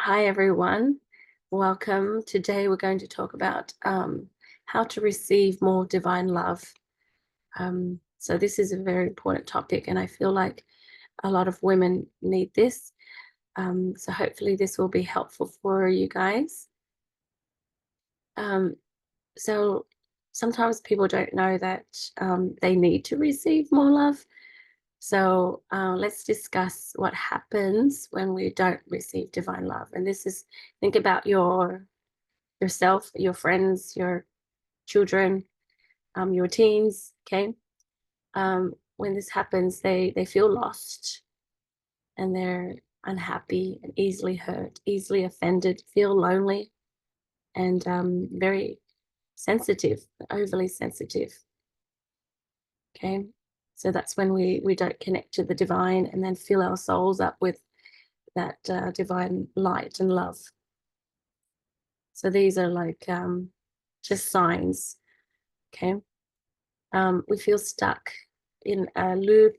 Hi, everyone. Welcome. Today, we're going to talk about how to receive more divine love. So, this is a very important topic, and I feel like a lot of women need this. So, hopefully, this will be helpful for you guys. Um, so, sometimes people don't know that they need to receive more love. So, let's discuss what happens when we don't receive divine love. And this is think about yourself, your friends, your children, your teens. Okay, when this happens, they feel lost and they're unhappy and easily hurt, easily offended, feel lonely, and very sensitive, overly sensitive. Okay, so that's when we don't connect to the divine and then fill our souls up with that divine light and love. So these are like just signs. Okay, we feel stuck in a loop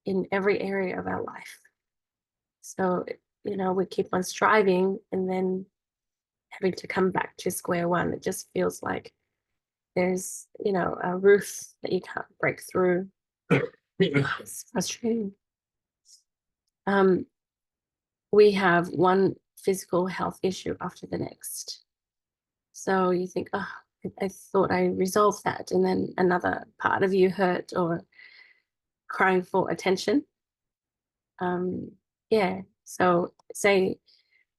in every area of our life. So, we keep on striving and then having to come back to square one. It just feels like there's, a roof that you can't break through. It's frustrating. Um, we have one physical health issue after the next. So you think, oh, I thought I resolved that. And then another part of you hurt or crying for attention. Um, yeah. So say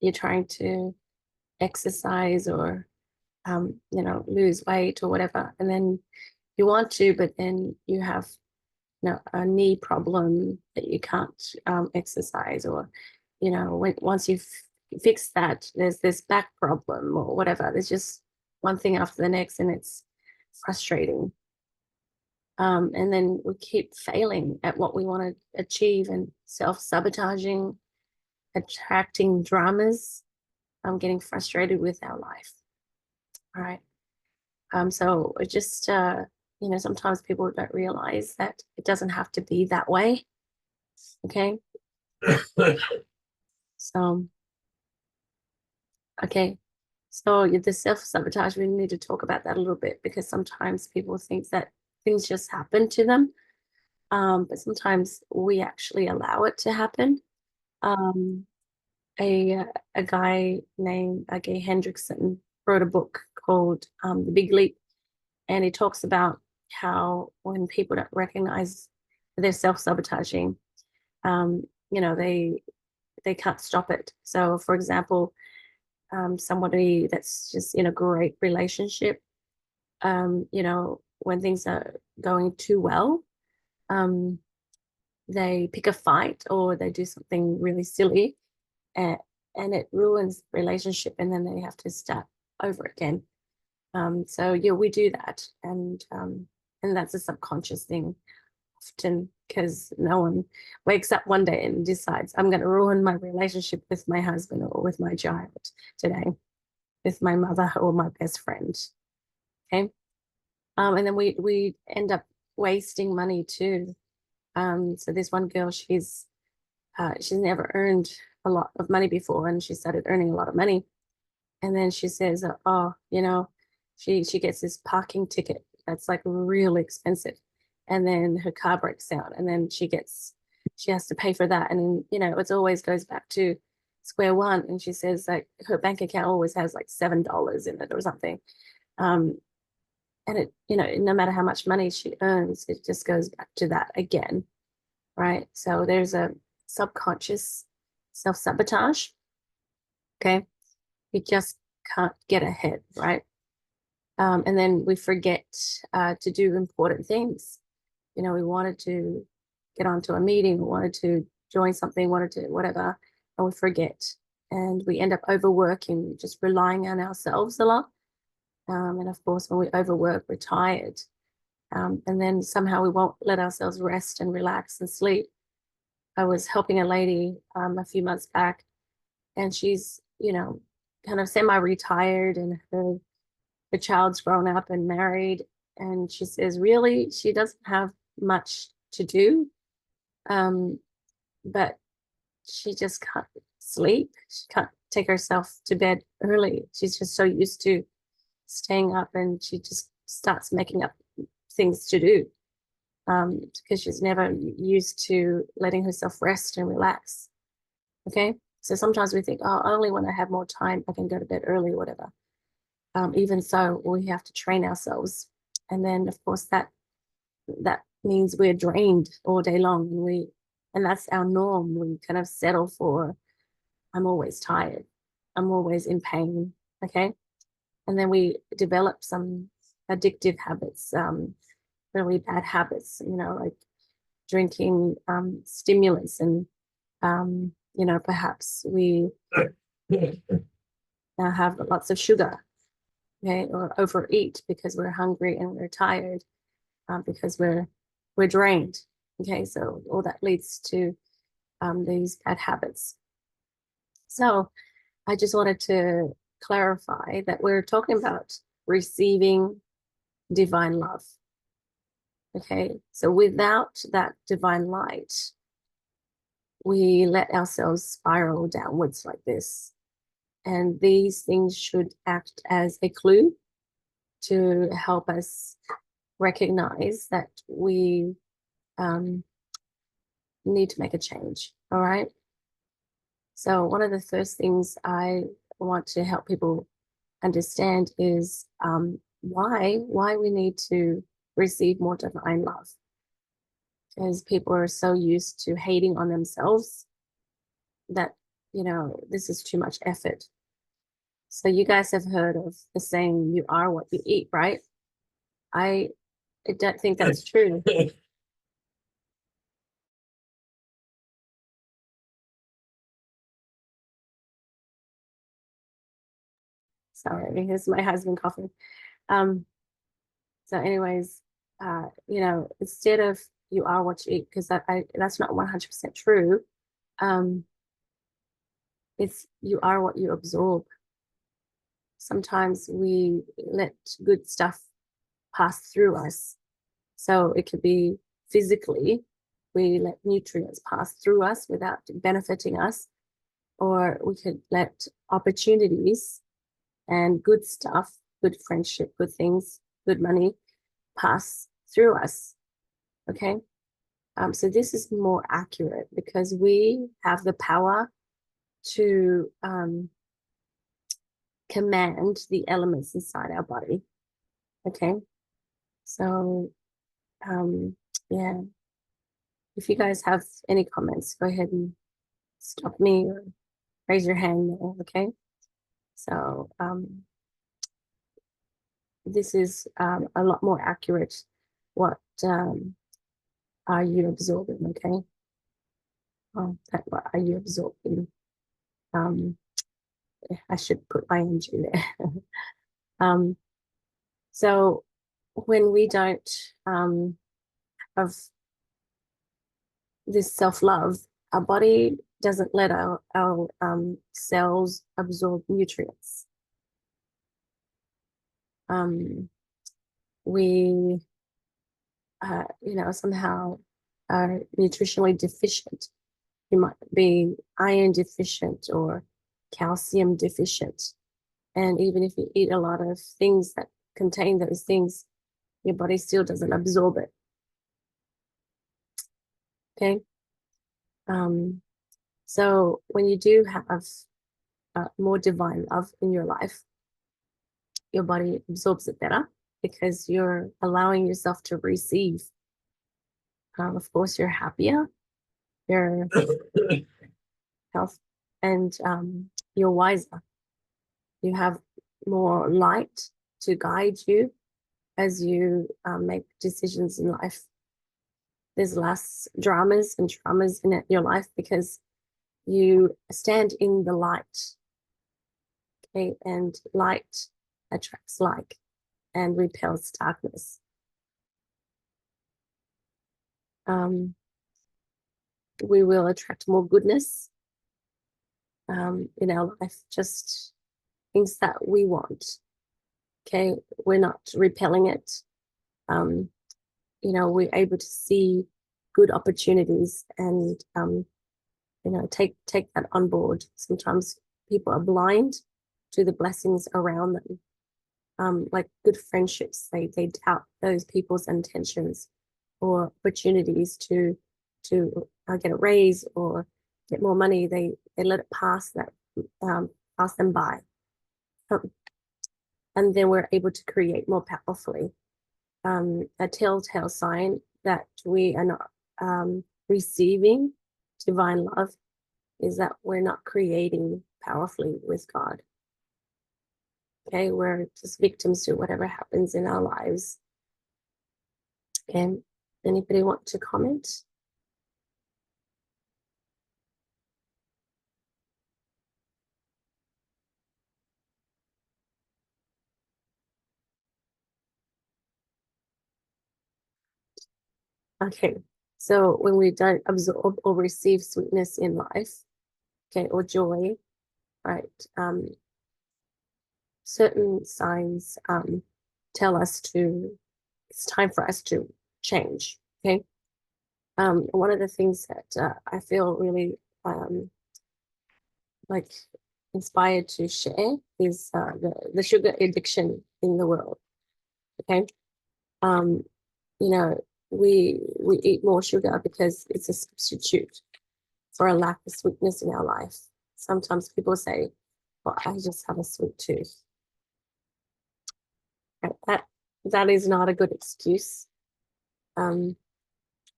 you're trying to exercise or lose weight or whatever, and then you want to, but then you have a knee problem that you can't exercise, or once you've fixed that, there's this back problem or whatever. There's just one thing after the next, and it's frustrating. And then we keep failing at what we want to achieve and self-sabotaging, attracting dramas, getting frustrated with our life. All right. So it just, sometimes people don't realize that it doesn't have to be that way. Okay. So, okay. So the self-sabotage, we need to talk about that a little bit because sometimes people think that things just happen to them. But sometimes we actually allow it to happen. Um, a, a guy named Gay Hendrickson wrote a book called The Big Leap, and he talks about how when people don't recognize they're self-sabotaging, um, they can't stop it. So, for example, somebody that's just in a great relationship, when things are going too well, um, they pick a fight or they do something really silly, and, and it ruins the relationship, and then they have to start over again. So yeah, we do that, and that's a subconscious thing often because no one wakes up one day and decides I'm going to ruin my relationship with my husband or with my child today, with my mother or my best friend. Okay, and then we end up wasting money too. So this one girl, she's never earned a lot of money before, and she started earning a lot of money, and then she says, "Oh, she gets this parking ticket that's like really expensive, and then her car breaks down, and then she has to pay for that, and then it always goes back to square one." And she says like her bank account always has like $7 in it or something, um, and it no matter how much money she earns, it just goes back to that again, right? So there's a subconscious self sabotage. Okay, we just can't get ahead, right? And then we forget to do important things. We wanted to get onto a meeting, we wanted to join something, wanted to whatever, and we forget. And we end up overworking, just relying on ourselves a lot. And of course, when we overwork, we're tired. And then somehow we won't let ourselves rest and relax and sleep. I was helping a lady a few months back, and she's, kind of semi-retired, and her child's grown up and married, and she says really she doesn't have much to do, um, but she just can't sleep. She can't take herself to bed early. She's just so used to staying up, and she just starts making up things to do because she's never used to letting herself rest and relax. Okay. So sometimes we think, oh, only when I have more time, I can go to bed early or whatever. Even so, we have to train ourselves. And then, of course, that means we're drained all day long, and that's our norm. We kind of settle for, I'm always tired, I'm always in pain. Okay. And then we develop some addictive habits, really bad habits, like drinking stimulants, and perhaps we now have lots of sugar, okay, or overeat because we're hungry and we're tired, because we're drained. Okay, so all that leads to these bad habits. So I just wanted to clarify that we're talking about receiving divine love. Okay, so without that divine light, we let ourselves spiral downwards like this. And these things should act as a clue to help us recognize that we need to make a change. All right. So, one of the first things I want to help people understand is why we need to receive more divine love. Because people are so used to hating on themselves that, this is too much effort. So, you guys have heard of the saying, you are what you eat, right? I don't think that's true. Sorry, here's my husband coughing. So anyways, instead of you are what you eat, because that's not 100% true. It's you are what you absorb. Sometimes we let good stuff pass through us. So it could be physically, we let nutrients pass through us without benefiting us, or we could let opportunities and good stuff, good friendship, good things, good money pass through us. Okay. So this is more accurate because we have the power to command the elements inside our body. Okay. So, yeah, if you guys have any comments, go ahead and stop me or raise your hand there. Okay. So, this is a lot more accurate. What are you absorbing? Okay. What are you absorbing? I should put ing there. So when we don't have this self-love, our body doesn't let our cells absorb nutrients. We, somehow are nutritionally deficient. You might be iron deficient or calcium deficient. And even if you eat a lot of things that contain those things, your body still doesn't absorb it. Okay. So when you do have more divine love in your life, your body absorbs it better because you're allowing yourself to receive. Of course, you're happier, you're health, and you're wiser. You have more light to guide you as you make decisions in life. There's less dramas and traumas in your life because you stand in the light. Okay, and light attracts like and repels darkness. We will attract more goodness in our life, just things that we want. Okay, we're not repelling it. We're able to see good opportunities and take that on board. Sometimes people are blind to the blessings around them. Like good friendships, they doubt those people's intentions or opportunities to get a raise or get more money. They let it pass them by, and then we're able to create more powerfully. A telltale sign that we are not receiving divine love is that we're not creating powerfully with God. Okay, we're just victims to whatever happens in our lives. Okay, anybody want to comment? Okay, so when we don't absorb or receive sweetness in life, okay, or joy, right, certain signs tell us it's time for us to change, okay? One of the things that I feel really like inspired to share is the sugar addiction in the world, okay? Um, you know, we eat more sugar because it's a substitute for a lack of sweetness in our life. Sometimes people say, well, I just have a sweet tooth. That is not a good excuse. You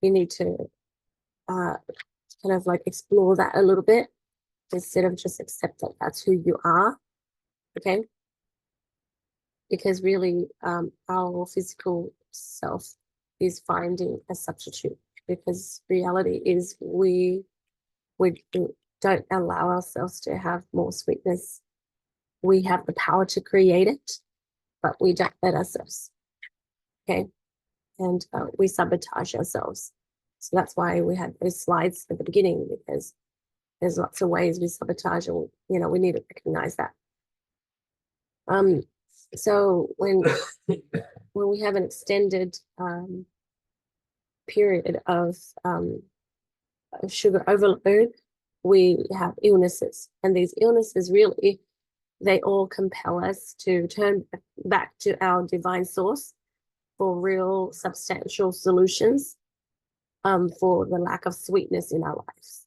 need to kind of like explore that a little bit instead of just accept that that's who you are. Okay. Because really, our physical self is finding a substitute, because reality is we don't allow ourselves to have more sweetness. We have the power to create it, but we don't let ourselves. Okay. And we sabotage ourselves. So that's why we had those slides at the beginning, because there's lots of ways we sabotage, and we need to recognize that. So when we have an extended period of sugar overload, we have illnesses, and these illnesses really, they all compel us to turn back to our divine source for real substantial solutions for the lack of sweetness in our lives.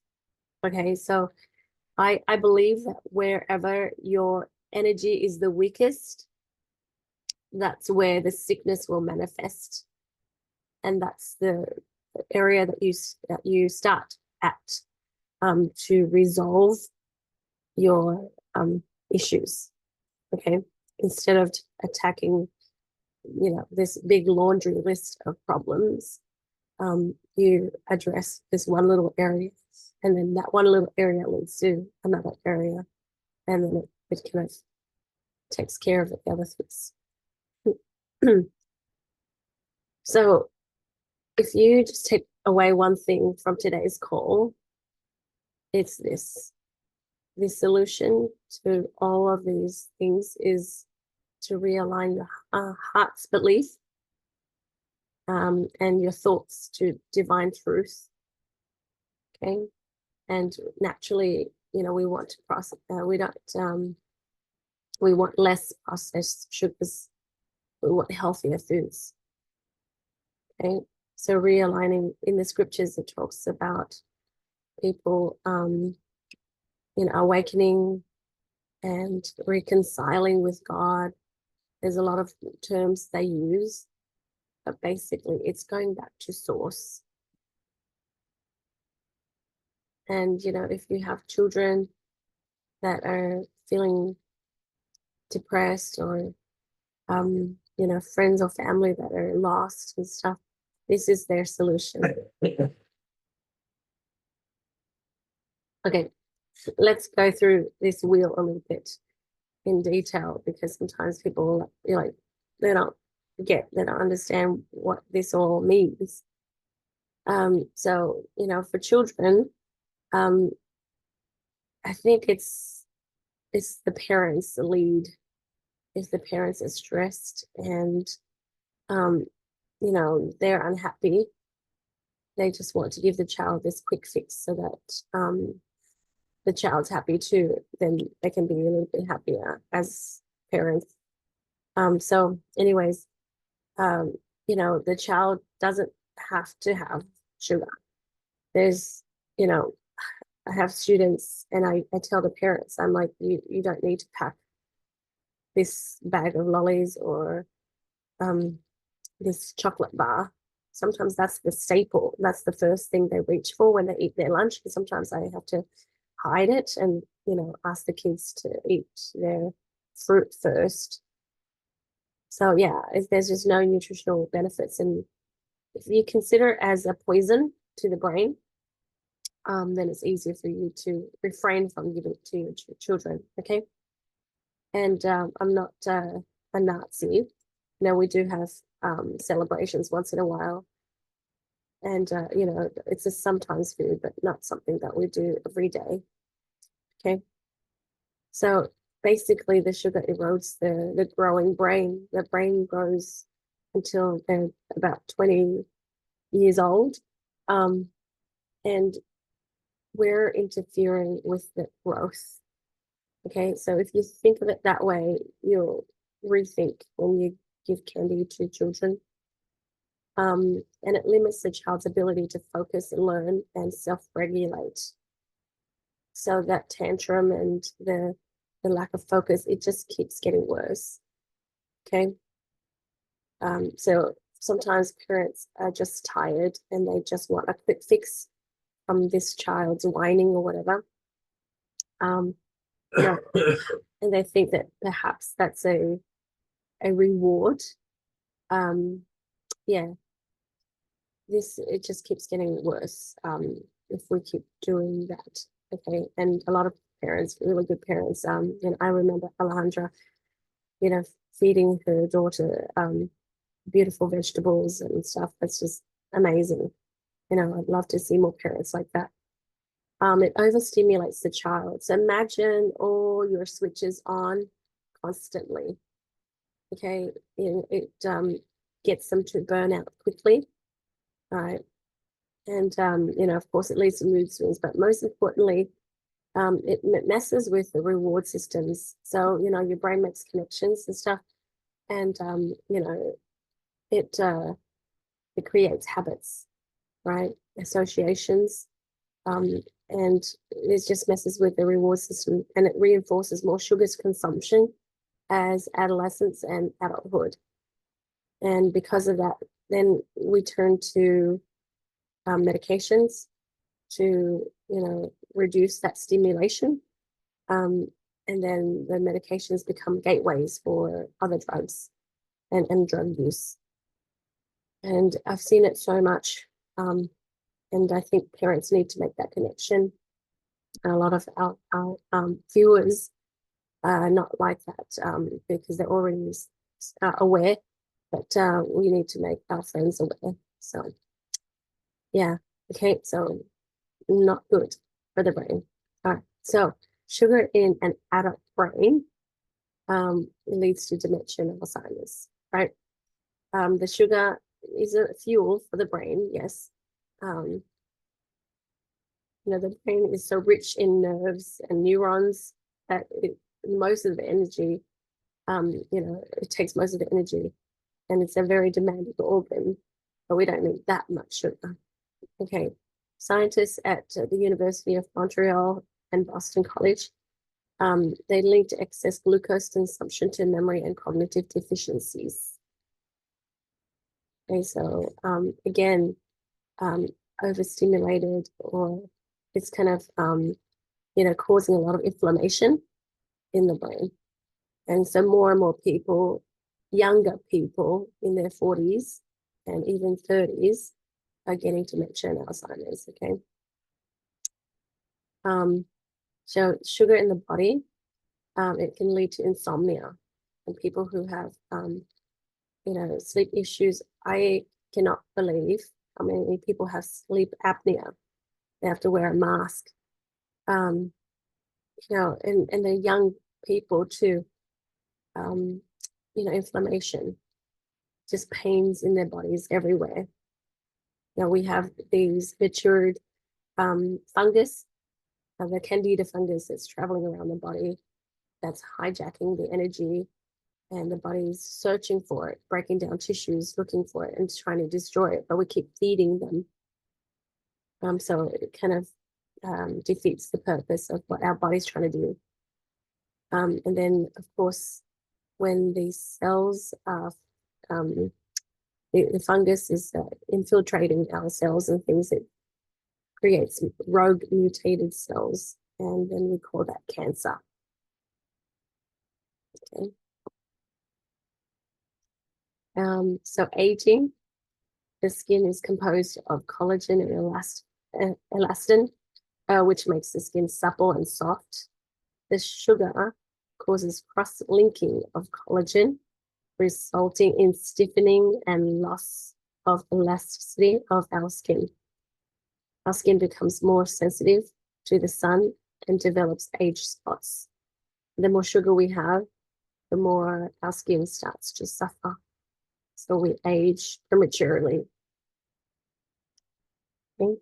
Okay, so I believe that wherever your energy is the weakest, that's where the sickness will manifest, and that's the area that you start at to resolve your issues. Okay, instead of attacking this big laundry list of problems, you address this one little area, and then that one little area leads to another area, and then it kind of takes care of the other things. So if you just take away one thing from today's call, it's this. The solution to all of these things is to realign your heart's belief and your thoughts to divine truth. Okay, and naturally, we want to process. We don't. We want less processed sugars. We want healthier foods. Okay, so realigning in the scriptures, it talks about people, awakening and reconciling with God. There's a lot of terms they use, but basically it's going back to source. And, if you have children that are feeling depressed, or, friends or family that are lost and stuff, this is their solution. Okay, let's go through this wheel a little bit in detail, because sometimes people, they don't understand what this all means. So, for children, I think it's the parents lead. If the parents are stressed and they're unhappy, they just want to give the child this quick fix so that the child's happy too, then they can be a little bit happier as parents. So anyways, um, the child doesn't have to have sugar. There's, you know, I have students and I tell the parents, I'm like, you don't need to pack this bag of lollies or um, this chocolate bar. Sometimes that's the staple. That's the first thing they reach for when they eat their lunch. And sometimes I have to hide it and, ask the kids to eat their fruit first. So yeah, if there's just no nutritional benefits, and if you consider it as a poison to the brain, then it's easier for you to refrain from giving it to your children. Okay. And I'm not a Nazi. We do have celebrations once in a while. And, it's a sometimes food, but not something that we do every day. Okay. So basically, the sugar erodes the growing brain. The brain grows until they're about 20 years old. And we're interfering with the growth. Okay, so if you think of it that way, you'll rethink when you give candy to children. And it limits the child's ability to focus and learn and self-regulate. So that tantrum and the lack of focus, it just keeps getting worse. Okay. So sometimes parents are just tired and they just want a quick fix from this child's whining or whatever. And they think that perhaps that's a reward. Yeah, it just keeps getting worse if we keep doing that. Okay, and a lot of parents, really good parents, and I remember Alejandra, feeding her daughter beautiful vegetables and stuff. That's just amazing. I'd love to see more parents like that. It overstimulates the child. So imagine all your switches on constantly. Okay, it gets them to burn out quickly, right? And of course, it leads to mood swings, but most importantly, it messes with the reward systems. So your brain makes connections and stuff, and it creates habits, right? Associations, and it just messes with the reward system, and it reinforces more sugars consumption as adolescence and adulthood. And because of that, then we turn to medications to, reduce that stimulation. And then the medications become gateways for other drugs and drug use. And I've seen it so much. And I think parents need to make that connection. And a lot of our viewers are not like that because they're already aware, but we need to make our friends aware. So, yeah, okay, so not good for the brain. All right, so sugar in an adult brain leads to dementia and Alzheimer's, right? The sugar is a fuel for the brain, yes. The brain is so rich in nerves and neurons that most of the energy, it takes most of the energy, and it's a very demanding organ, but we don't need that much sugar. Okay, scientists at the University of Montreal and Boston College, they linked excess glucose consumption to memory and cognitive deficiencies. Okay, so again, overstimulated, or it's kind of causing a lot of inflammation in the brain. And so more and more people, younger people in their 40s and even 30s, are getting dementia and Alzheimer's. Okay. So sugar in the body, it can lead to insomnia, and people who have sleep issues. I cannot believe how many people have sleep apnea. They have to wear a mask. And the young people too. Inflammation, just pains in their bodies everywhere. We have these matured fungus the candida fungus that's traveling around the body, that's hijacking the energy, and the body's searching for it, breaking down tissues, looking for it, and trying to destroy it. But we keep feeding them, so it kind of defeats the purpose of what our body's trying to do. And then, of course, when these cells are, the fungus is infiltrating our cells and things, it creates rogue mutated cells, and then we call that cancer. Okay. So aging, the skin is composed of collagen and elastin, which makes the skin supple and soft. The sugar causes cross-linking of collagen, resulting in stiffening and loss of elasticity of our skin. Our skin becomes more sensitive to the sun and develops age spots. The more sugar we have, the more our skin starts to suffer. So we age prematurely. Okay.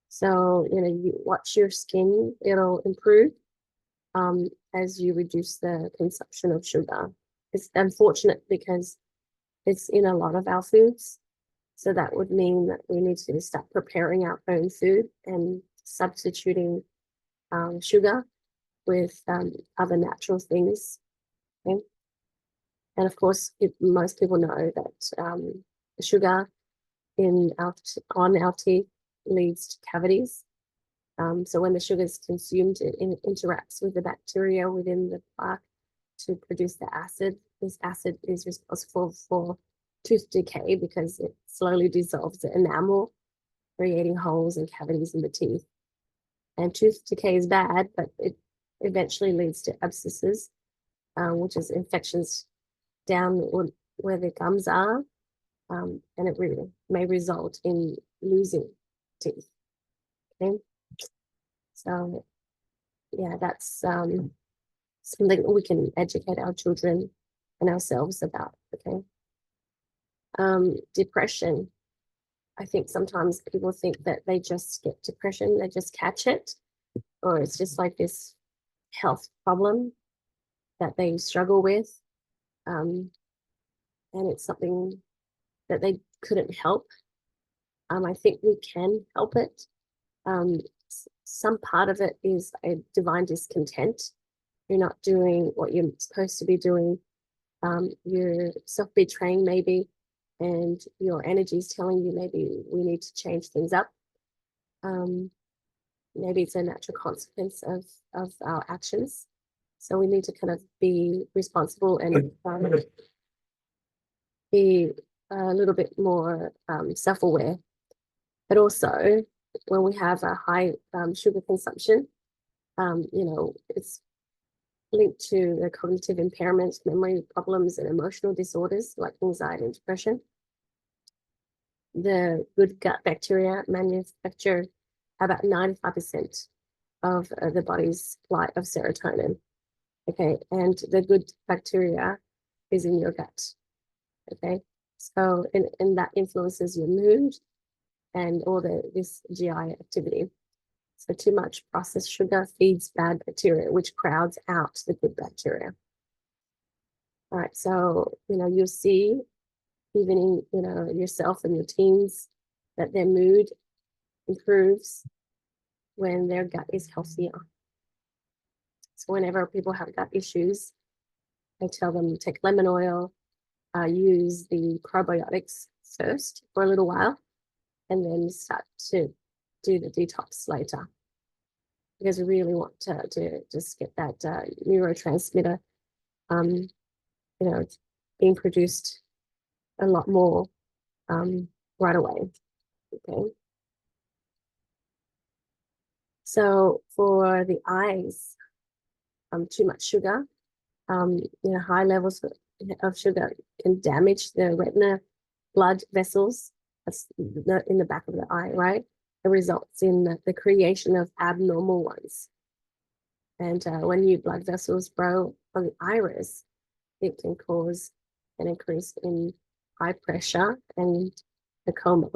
So, you watch your skin, it'll improve as you reduce the consumption of sugar. It's unfortunate because it's in a lot of our foods. So that would mean that we need to start preparing our own food and substituting sugar with other natural things. Okay? And of course, most people know that sugar on our teeth leads to cavities. So when the sugar is consumed, it interacts with the bacteria within the plaque to produce the acid. This acid is responsible for tooth decay because it slowly dissolves the enamel, creating holes and cavities in the teeth. And tooth decay is bad, but it eventually leads to abscesses, which is infections down where the gums are, and it really may result in losing teeth. Okay, so yeah, that's something we can educate our children and ourselves about. Okay, depression. I think sometimes people think that they just get depression, they just catch it, or it's just like this health problem that they struggle with, and it's something that they couldn't help. I think we can help it. Some part of it is a divine discontent. You're not doing what you're supposed to be doing. You're self-betraying maybe, and your energy is telling you maybe we need to change things up. Maybe it's a natural consequence of our actions. So we need to kind of be responsible and be a little bit more self-aware. But also, when we have a high sugar consumption, it's linked to the cognitive impairment, memory problems, and emotional disorders like anxiety and depression. The good gut bacteria manufacture about 95% of the body's supply of serotonin. Okay, and the good bacteria is in your gut. Okay, so and that influences your mood and all this GI activity. So too much processed sugar feeds bad bacteria, which crowds out the good bacteria. All right, so you'll see even in yourself and your teens that their mood improves when their gut is healthier. So whenever people have gut issues, I tell them to take lemon oil, use the probiotics first for a little while, and then start to do the detox later. Because we really want to just get that neurotransmitter, being produced a lot more right away. Okay. So for the eyes, too much sugar, high levels of sugar can damage the retina blood vessels. That's in the back of the eye, right? It results in the creation of abnormal ones. And when new blood vessels grow on the iris, it can cause an increase in eye pressure and glaucoma.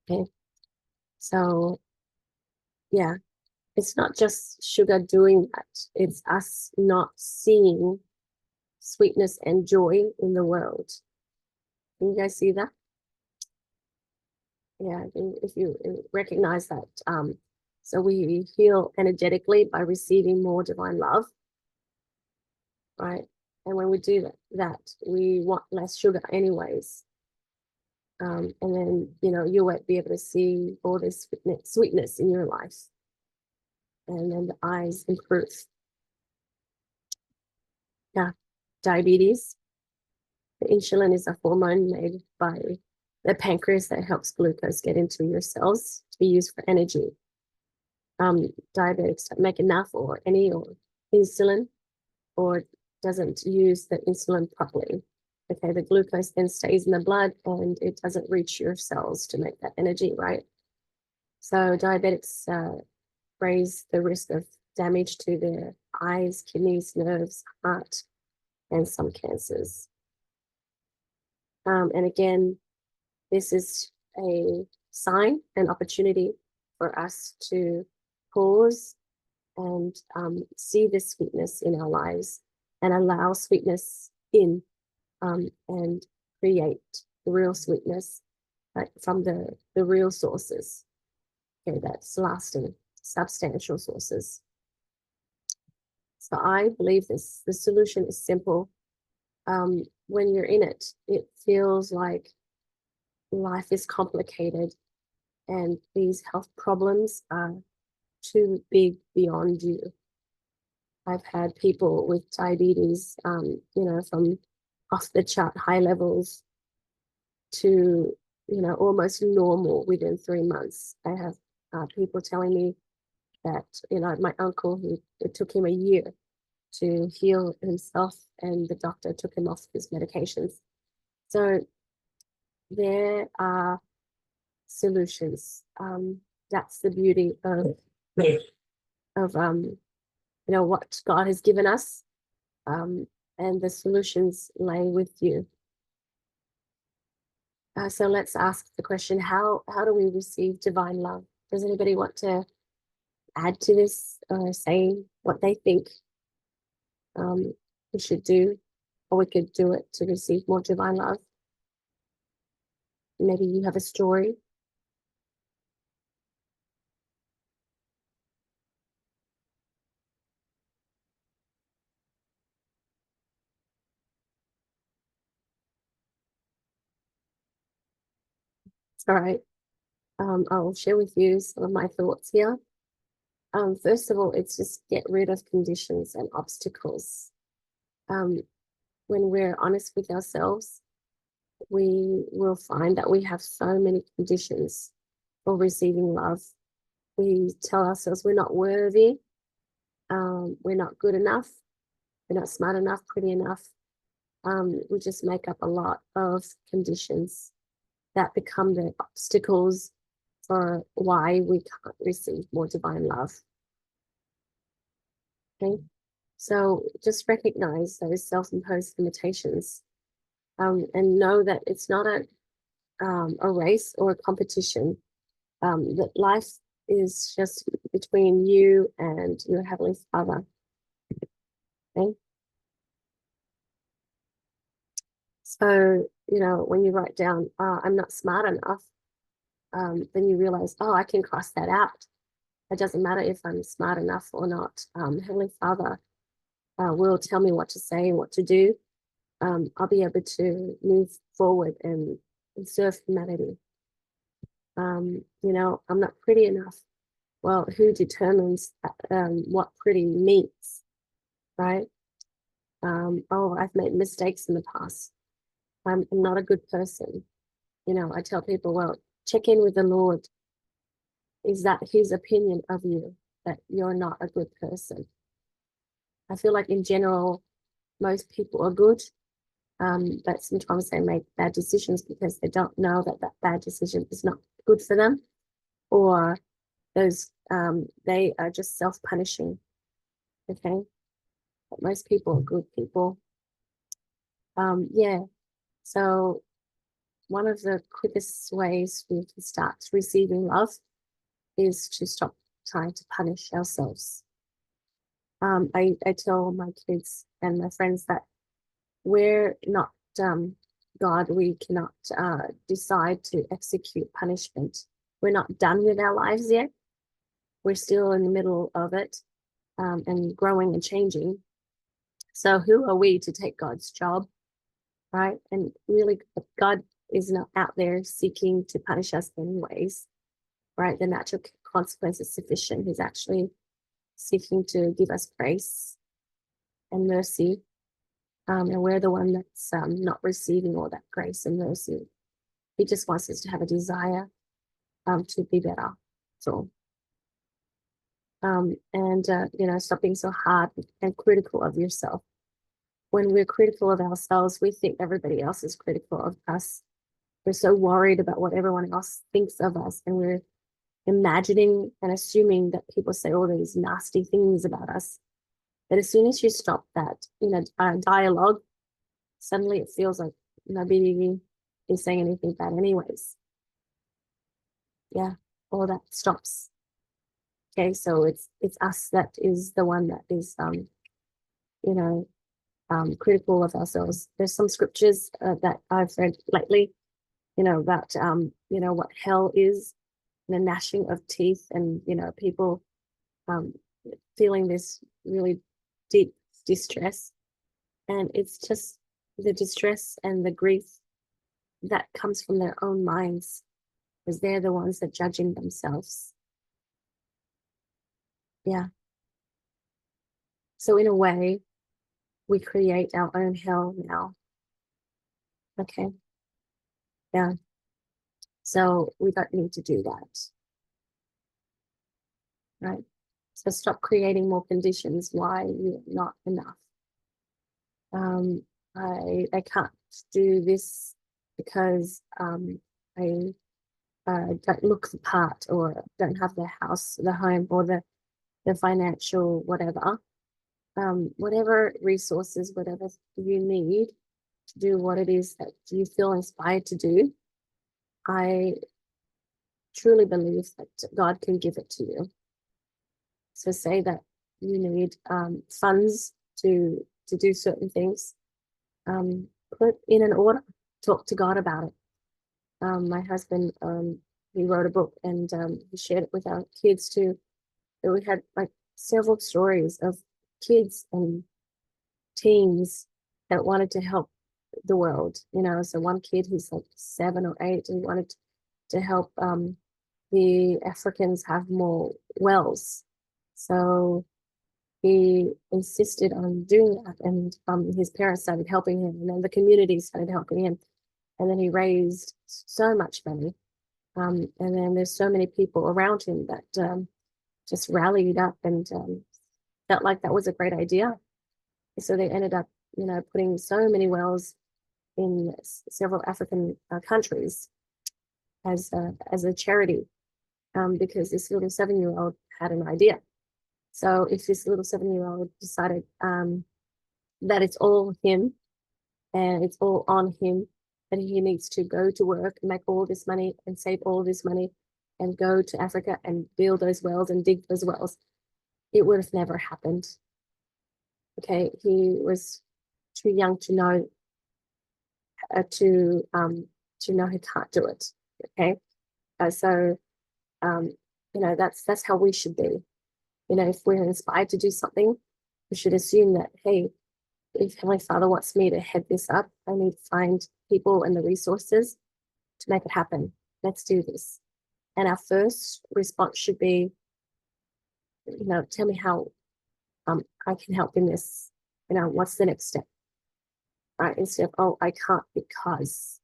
Okay, so yeah, it's not just sugar doing that. It's us not seeing sweetness and joy in the world. Can you guys see that? Yeah, if you recognize that. So we heal energetically by receiving more divine love, right? And when we do that, we want less sugar anyways. And then, you won't be able to see all this sweetness in your life. And then the eyes improve. Yeah, diabetes. The insulin is a hormone made by the pancreas that helps glucose get into your cells to be used for energy. Diabetics don't make enough or any or insulin, or doesn't use the insulin properly. Okay, the glucose then stays in the blood and it doesn't reach your cells to make that energy, right? So diabetics raise the risk of damage to their eyes, kidneys, nerves, heart, and some cancers. And again, this is a sign, an opportunity for us to pause and see the sweetness in our lives and allow sweetness in, and create the real sweetness from the real sources. Okay, that's lasting, substantial sources. So I believe the solution is simple. When you're in it, it feels like life is complicated and these health problems are too big beyond you. I've had people with diabetes, from off the chart high levels to, almost normal within 3 months. I have people telling me that, my uncle, it took him a year to heal himself and the doctor took him off his medications. So there are solutions. That's the beauty of what God has given us, and the solutions lay with you. So let's ask the question: How do we receive divine love? Does anybody want to add to this or say what they think we should do, or we could do it to receive more divine love? Maybe you have a story. It's all right. I'll share with you some of my thoughts here. First of all, it's just get rid of conditions and obstacles. Um, when we're honest with ourselves, we will find that we have so many conditions for receiving love. We tell ourselves we're not worthy, we're not good enough, we're not smart enough, pretty enough. We just make up a lot of conditions that become the obstacles for why we can't receive more divine love. Okay, so just recognize those self-imposed limitations, and know that it's not a race or a competition. That life is just between you and your Heavenly Father. Okay. So, when you write down, I'm not smart enough, then you realize, oh, I can cross that out. It doesn't matter if I'm smart enough or not. Heavenly Father will tell me what to say and what to do. I'll be able to move forward and serve humanity. I'm not pretty enough. Well, who determines what pretty means, right? Oh, I've made mistakes in the past. I'm not a good person. I tell people, well, check in with the Lord. Is that his opinion of you, that you're not a good person? I feel like in general, most people are good, but sometimes they make bad decisions because they don't know that bad decision is not good for them, or they are just self-punishing. Okay, but most people are good people. Yeah. So one of the quickest ways we can start receiving love is to stop trying to punish ourselves. I tell my kids and my friends that we're not God. We cannot decide to execute punishment. We're not done with our lives yet. We're still in the middle of it, and growing and changing. So who are we to take God's job, right? And really, God is not out there seeking to punish us anyways, right? The natural consequence is sufficient. He's actually seeking to give us grace and mercy. And we're the one that's not receiving all that grace and mercy. He just wants us to have a desire to be better. So, stop being so hard and critical of yourself. When we're critical of ourselves, we think everybody else is critical of us. We're so worried about what everyone else thinks of us, and we're imagining and assuming that people say all these nasty things about us. But as soon as you stop that dialogue, suddenly it feels like nobody is saying anything bad anyways. Yeah, all that stops. Okay, so it's us that is the one that is critical of ourselves. There's some scriptures that I've read lately, about what hell is, the gnashing of teeth, and people feeling this really deep distress, and it's just the distress and the grief that comes from their own minds, because they're the ones that judging themselves. Yeah. So in a way, we create our own hell now. Okay. Yeah. So we don't need to do that. Right. So stop creating more conditions why you're not enough. I can't do this because I don't look the part, or don't have the house, the home, or the financial whatever. Whatever resources, whatever you need to do what it is that you feel inspired to do, I truly believe that God can give it to you. So say that you need funds to do certain things, put in an order, talk to God about it. My husband, he wrote a book, and he shared it with our kids too. And we had like several stories of kids and teens that wanted to help the world. So one kid who's like 7 or 8, and wanted to help the Africans have more wells. So he insisted on doing that, and his parents started helping him, and then the community started helping him, and then he raised so much money. And then there's so many people around him that just rallied up and felt like that was a great idea. So they ended up, putting so many wells in several African countries as a charity, because this little 7-year-old had an idea. So if this little 7-year-old decided that it's all him and it's all on him, that he needs to go to work and make all this money and save all this money and go to Africa and build those wells and dig those wells, it would have never happened. Okay, he was too young to know he can't do it. Okay, so that's how we should be. If we're inspired to do something, we should assume that, hey, if Heavenly Father wants me to head this up, I need to find people and the resources to make it happen. Let's do this. And our first response should be, tell me how I can help in this. What's the next step? Right? Instead of, oh, I can't because.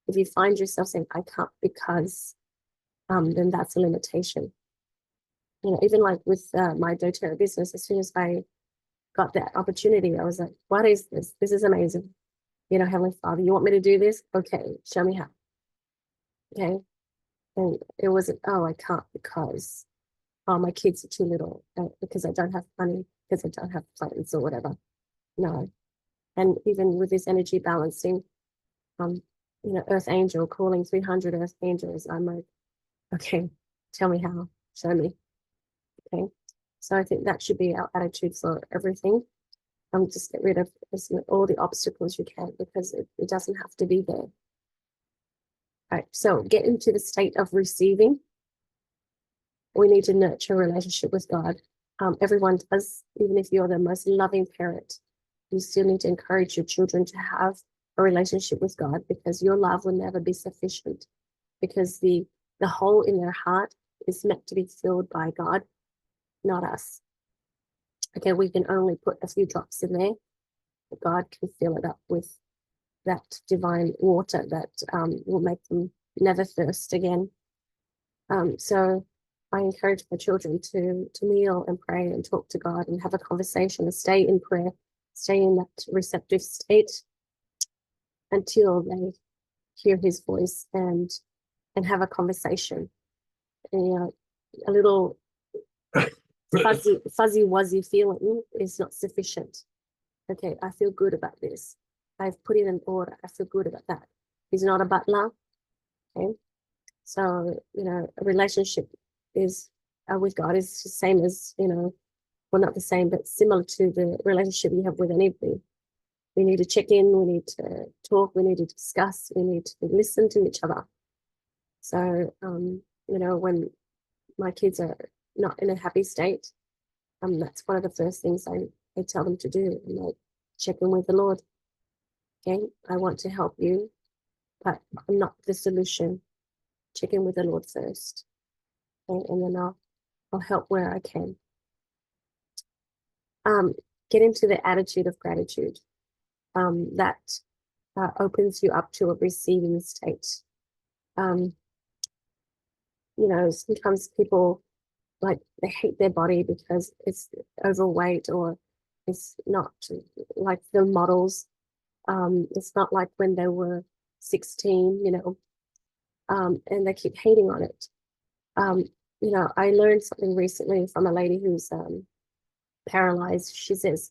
If you find yourself saying, I can't because, then that's a limitation. Even like with my doTERRA business, as soon as I got that opportunity, I was like, what is this? This is amazing. Heavenly Father, you want me to do this? Okay, show me how. Okay. And it wasn't, oh, I can't because, oh, my kids are too little, because I don't have money, because I don't have plans or whatever. No. And even with this energy balancing, Earth Angel calling 300 Earth Angels, I'm like, okay, tell me how, show me. Okay. So I think that should be our attitude for everything. Just get rid of all the obstacles you can, because it doesn't have to be there. Right. So get into the state of receiving. We need to nurture a relationship with God. Everyone does, even if you're the most loving parent, you still need to encourage your children to have a relationship with God, because your love will never be sufficient, because the hole in their heart is meant to be filled by God, not us. Okay, we can only put a few drops in there, but God can fill it up with that divine water that will make them never thirst again. So I encourage my children to kneel and pray and talk to God and have a conversation and stay in prayer, stay in that receptive state until they hear his voice and have a conversation. And, you know, a little fuzzy wuzzy feeling is not sufficient. Okay, I feel good about this. I've put it in order. I feel good about that. He's not a butler. Okay, so you know, a relationship is with God is the same as, you know, well, not the same, but similar to the relationship you have with anybody. We need to check in. We need to talk. We need to discuss. We need to listen to each other. So, you know, when my kids are not in a happy state, that's one of the first things I tell them to do. And I check in with the Lord. Okay, I want to help you, but I'm not the solution. Check in with the Lord first, okay? And then I'll help where I can. Get into the attitude of gratitude. That opens you up to a receiving state. You know, sometimes people, like, they hate their body because it's overweight, or it's not like the models. It's not like when they were 16, you know, and they keep hating on it. You know, I learned something recently from a lady who's paralyzed. She says,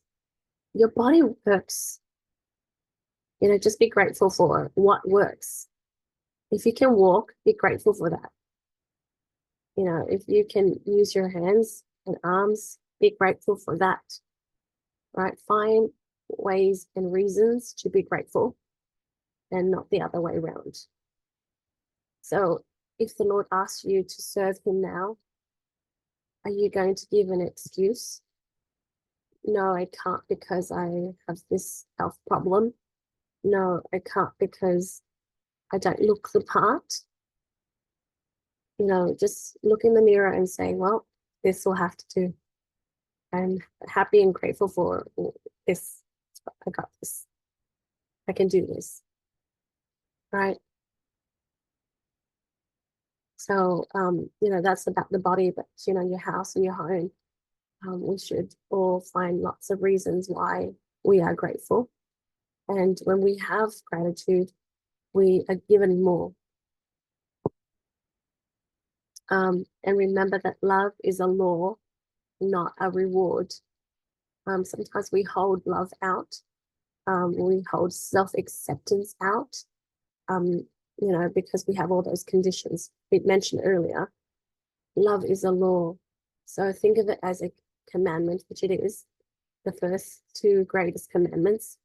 your body works. You know, just be grateful for what works. If you can walk, be grateful for that. You know, if you can use your hands and arms, be grateful for that. Right? Find ways and reasons to be grateful, and not the other way around. So if the Lord asks you to serve him now, are you going to give an excuse? No, I can't because I have this health problem. No, I can't because I don't look the part. You know, just look in the mirror and say, well, this will have to do. I'm happy and grateful for this. I got this. I can do this. Right? So, you know, that's about the body, but, you know, your house and your home, we should all find lots of reasons why we are grateful. And when we have gratitude, we are given more. And remember that love is a law, not a reward. Sometimes we hold love out. We hold self-acceptance out, you know, because we have all those conditions we mentioned earlier. Love is a law. So think of it as a commandment, which it is, the first two greatest commandments.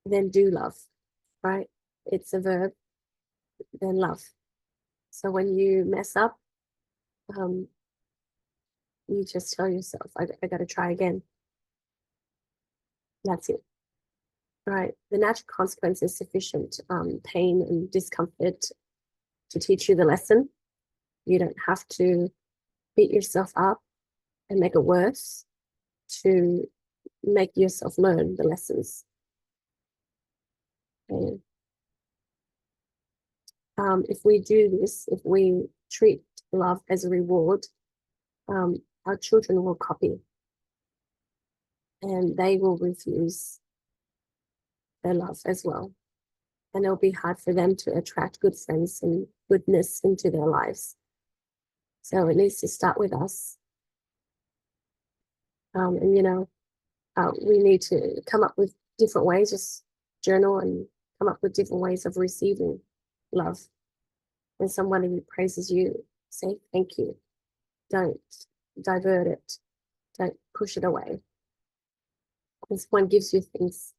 Then do love, right? It's a verb, then love. So when you mess up, you just tell yourself, I got to try again. That's it. Right. The natural consequence is sufficient pain and discomfort to teach you the lesson. You don't have to beat yourself up and make it worse to make yourself learn the lessons. Okay. If we do this, if we treat love as a reward, our children will copy, and they will refuse their love as well. And it'll be hard for them to attract good friends and goodness into their lives. So it needs to start with us. And, you know, we need to come up with different ways, just journal and come up with different ways of receiving love. When somebody praises you, say thank you. Don't divert it. Don't push it away. When someone gives you things,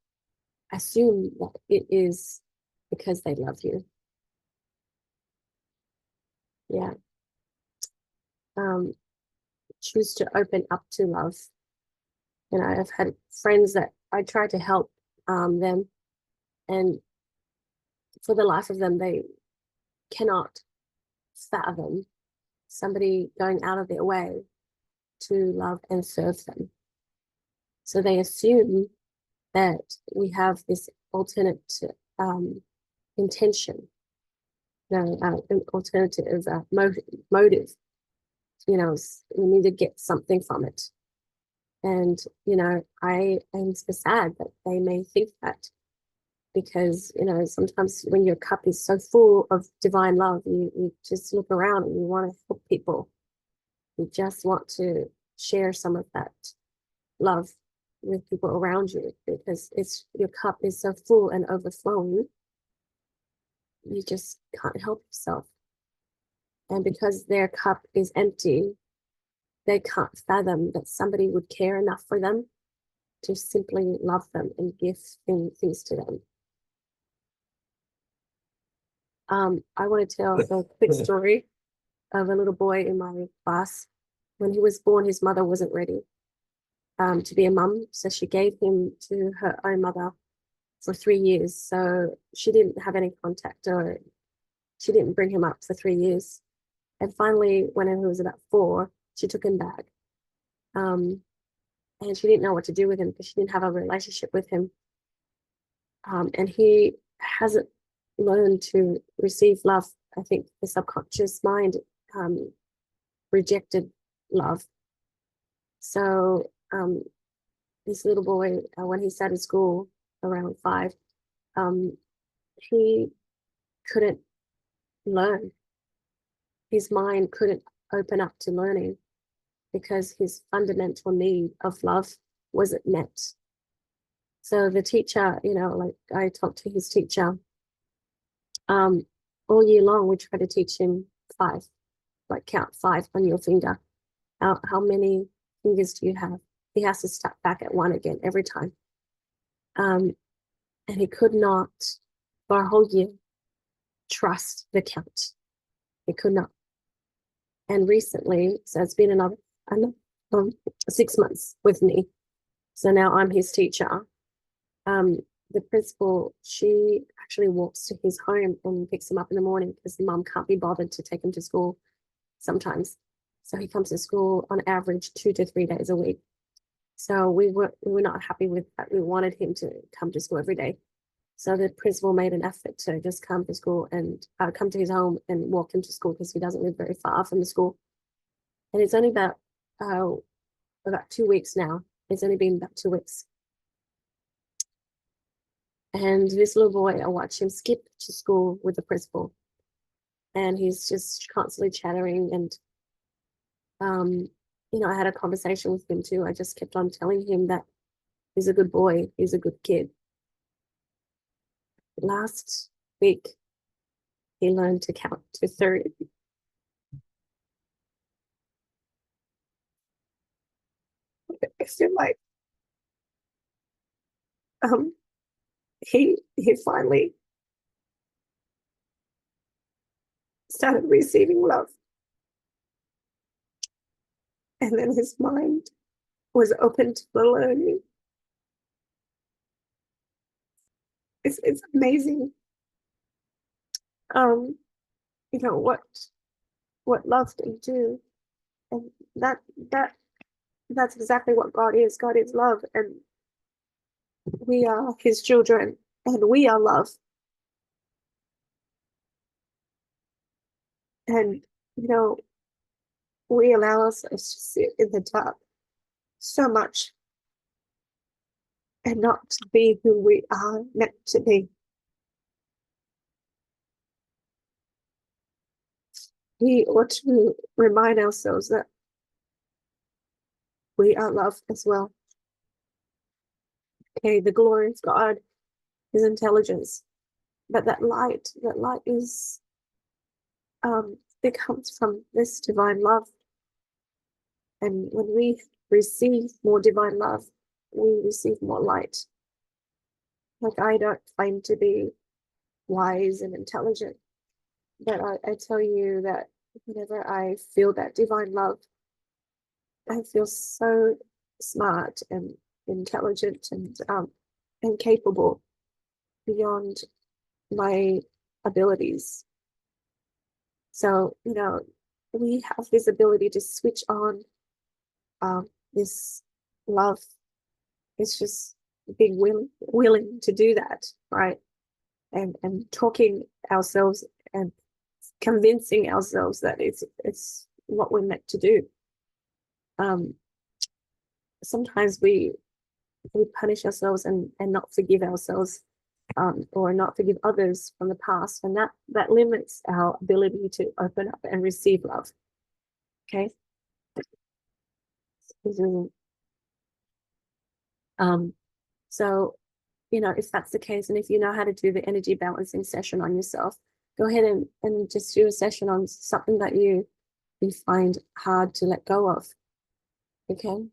assume that it is because they love you. Yeah. Choose to open up to love. I've had friends that I try to help them, and for the life of them, they cannot fathom somebody going out of their way to love and serve them. So they assume that we have this alternate intention, an alternative motive. We need to get something from it. And, I am so sad that they may think that, because, sometimes when your cup is so full of divine love, you just look around and you want to help people. You just want to share some of that love with people around you, because your cup is so full and overflowing, you just can't help yourself. And because their cup is empty, they can't fathom that somebody would care enough for them to simply love them and give things to them. I want to tell a quick story of a little boy in my class. When he was born, his mother wasn't ready to be a mum, so she gave him to her own mother for 3 years. So she didn't have any contact, or she didn't bring him up for 3 years. And finally, when he was about 4, she took him back. And she didn't know what to do with him because she didn't have a relationship with him. And he hasn't learned to receive love. I think the subconscious mind rejected love. So this little boy, when he started school around 5, he couldn't learn. His mind couldn't open up to learning because his fundamental need of love wasn't met. So the teacher, like I talked to his teacher, all year long, we try to teach him 5, like count 5 on your finger. How many fingers do you have? He has to start back at 1 again every time. And he could not, for a whole year, trust the count. He could not. And recently, so it's been another 6 months with me. So now I'm his teacher. The principal, she actually walks to his home and picks him up in the morning because the mum can't be bothered to take him to school sometimes. So he comes to school on average 2 to 3 days a week. So we were not happy with that. We wanted him to come to school every day. So the principal made an effort to just come to school and come to his home and walk him to school, because he doesn't live very far from the school. And it's only about 2 weeks now. It's only been about 2 weeks. And this little boy, I watch him skip to school with the principal. And he's just constantly chattering. And, I had a conversation with him too. I just kept on telling him that he's a good boy. He's a good kid. Last week, he learned to count to 30. I feel like he finally started receiving love. And then his mind was open to the learning. It's amazing. What love can do. And that's exactly what God is. God is love, and we are his children, and we are love. And we allow ourselves to sit in the dark so much and not to be who we are meant to be. We ought to remind ourselves that we are love as well. Okay, the glory of God is intelligence, but that light is it comes from this divine love. And when we receive more divine love, we receive more light. Like, I don't claim to be wise and intelligent, but I tell you that whenever I feel that divine love, I feel so smart and intelligent and capable beyond my abilities. So, we have this ability to switch on this love. It's just being willing to do that, right? And talking ourselves and convincing ourselves that it's what we're meant to do. Um, Sometimes we punish ourselves and not forgive ourselves, or not forgive others from the past, and that limits our ability to open up and receive love. Okay. Um, so, if that's the case, and if you know how to do the energy balancing session on yourself, go ahead and just do a session on something that you find hard to let go of. Okay.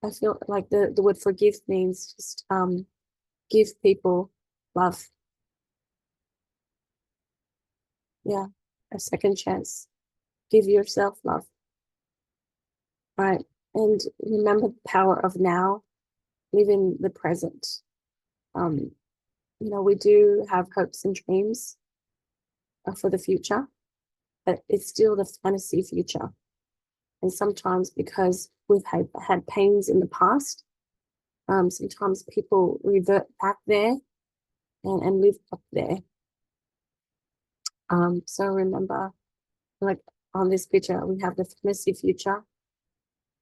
I feel like the word forgive means just give people love. Yeah. A second chance. Give yourself love. Right. And remember the power of now. Live in the present. Um, we do have hopes and dreams for the future, but it's still the fantasy future. And sometimes because we've had pains in the past, sometimes people revert back there and live up there. So remember, like on this picture, we have the fantasy future.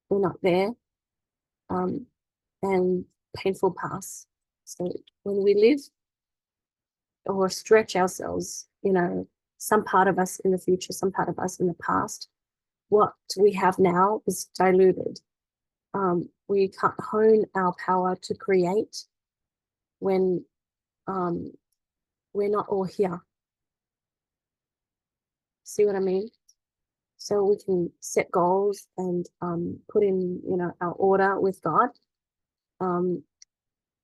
We're not there. And painful past. So when we live or stretch ourselves, some part of us in the future, some part of us in the past, what we have now is diluted. We can't hone our power to create when we're not all here. See what I mean? So we can set goals and put in, our order with God, and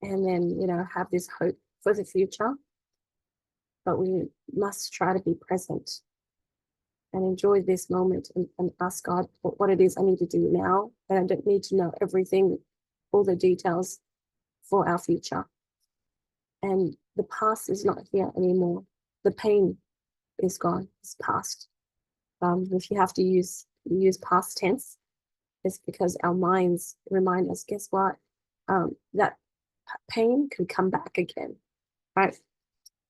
then, have this hope for the future. But we must try to be present and enjoy this moment and ask God what it is I need to do now. And I don't need to know everything, all the details for our future. And the past is not here anymore. The pain is gone, it's past. If you have to use past tense, it's because our minds remind us, guess what? That pain can come back again, right?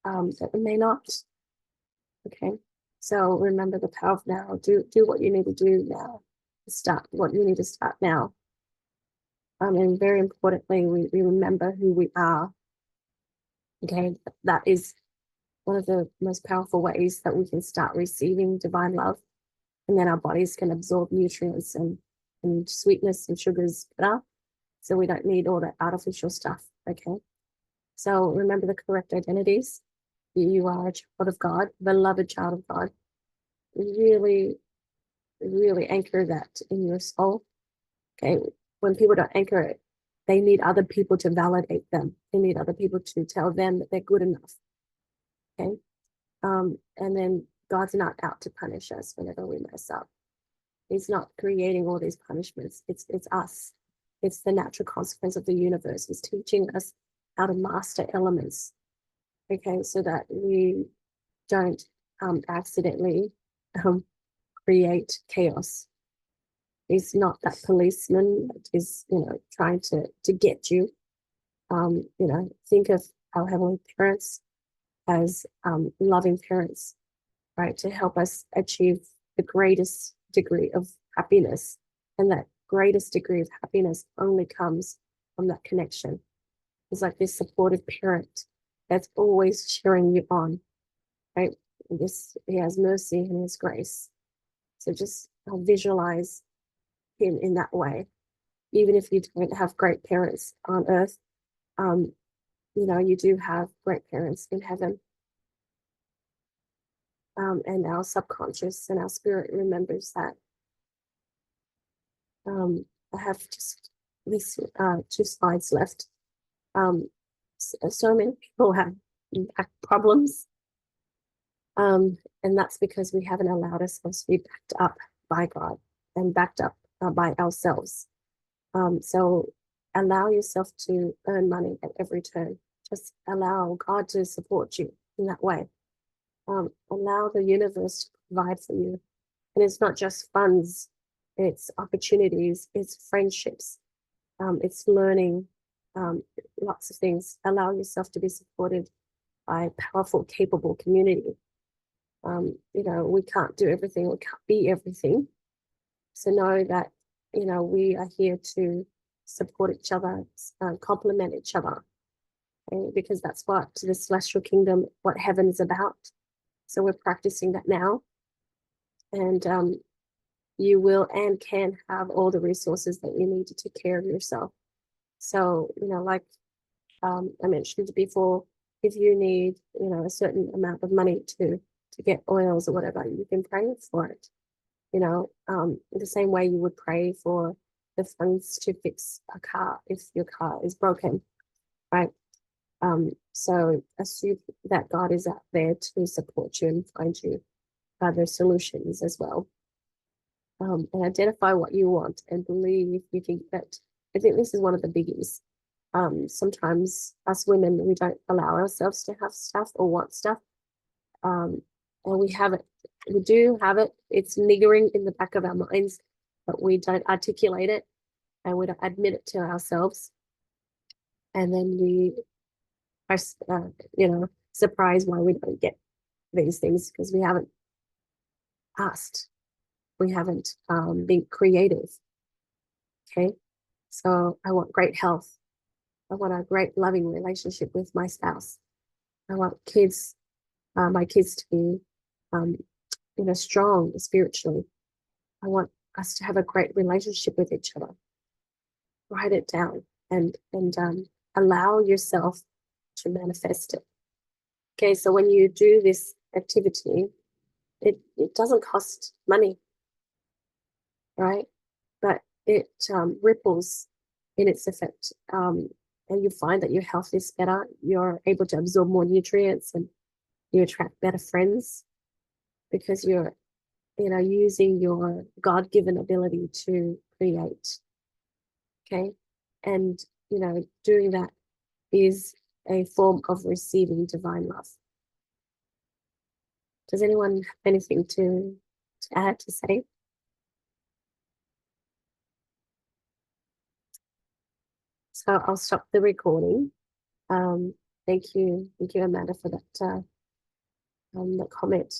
But it may not. Okay. So remember the power of now. Do what you need to do now. Start what you need to start now. And very importantly, we remember who we are. Okay. That is one of the most powerful ways that we can start receiving divine love. And then our bodies can absorb nutrients and sweetness and sugars better. So we don't need all that artificial stuff. Okay. So remember the correct identities. You are a child of God, beloved child of God. Really, really anchor that in your soul. Okay. When people don't anchor it, they need other people to validate them. They need other people to tell them that they're good enough. Okay. And then God's not out to punish us whenever we mess up. He's not creating all these punishments. It's us. It's the natural consequence of the universe. He's teaching us how to master elements. Okay, so that we don't accidentally create chaos. He's not that policeman that is, trying to get you. Think of our heavenly parents as loving parents, right? To help us achieve the greatest degree of happiness. And that greatest degree of happiness only comes from that connection. It's like this supportive parent that's always cheering you on, right? He has mercy and his grace. So just visualize him in that way. Even if you don't have great parents on earth, you do have great parents in heaven. And our subconscious and our spirit remembers that. I have just these 2 slides left. So many people have back problems, and that's because we haven't allowed ourselves to be backed up by God and backed up by ourselves. So allow yourself to earn money at every turn. Just allow God to support you in that way. Allow the universe to provide for you. And it's not just funds, it's opportunities, it's friendships, it's learning, lots of things. Allow yourself to be supported by a powerful, capable community. We can't do everything, we can't be everything. So know that, we are here to support each other, complement each other, okay? Because that's what the celestial kingdom, what heaven is about. So we're practicing that now. And you will and can have all the resources that you need to take care of yourself. So, like I mentioned before, if you need, a certain amount of money to get oils or whatever, you can pray for it. The same way you would pray for the funds to fix a car if your car is broken, right? So assume that God is out there to support you and find you other solutions as well. And identify what you want and believe you can get it. I think this is one of the biggies. Sometimes us women, we don't allow ourselves to have stuff or want stuff. And we have it. We do have it. It's niggering in the back of our minds, but we don't articulate it and we don't admit it to ourselves. And then we are, surprised why we don't get these things because we haven't asked. We haven't been creative. Okay. So I want great health. I want a great loving relationship with my spouse. I want my kids to be, strong spiritually. I want us to have a great relationship with each other. Write it down and allow yourself to manifest it. Okay, so when you do this activity, it doesn't cost money, right? But it ripples in its effect. And you find that your health is better, you're able to absorb more nutrients, and you attract better friends because you're, using your God-given ability to create. Okay. And, doing that is a form of receiving divine love. Does anyone have anything to add, to say? So I'll stop the recording. Thank you, Amanda, for that comment.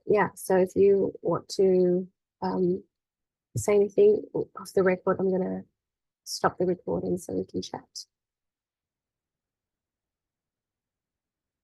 Yeah, so if you want to say anything off the record, I'm going to stop the recording so we can chat.